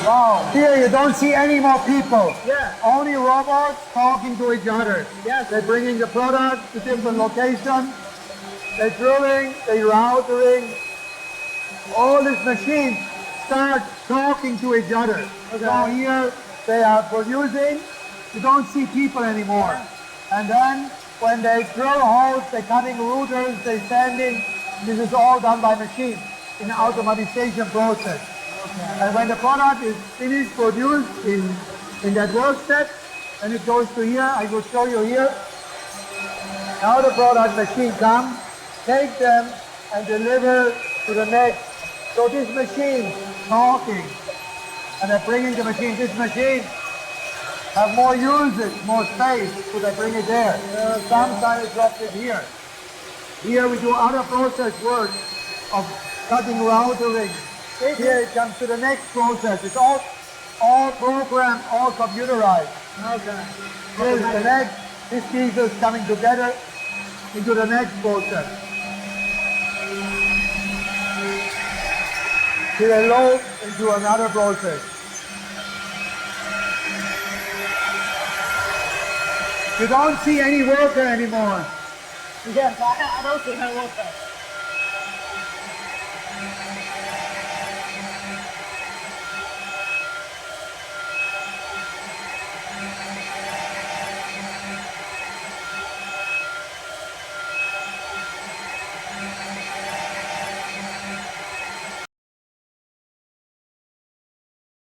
Wow. Here you don't see any more people. Yeah. Only robots talking to each other. Yes. They're bringing the product to different locations. They're drilling, they're routering. All these machines start talking to each other. Okay. So here they are producing. You don't see people anymore. And then when they drill holes, they're cutting routers, they're sanding. This is all done by machines in an automatization process. Okay. And when the product is finished, produced in that work step, then it goes to here. I will show you here. Now the product machine comes, take them and deliver to the next. So this machine talking, and they're bringing the machine. This machine have more usage, more space, so they bring it there. Sometimes it drops it here. Here we do other process work of cutting routering. Here it comes to the next process. It's all programmed, all computerized. Okay. Here's the next. These pieces coming together into the next process. Here they load into another process. You don't see any worker anymore. Yes, I don't see her worker.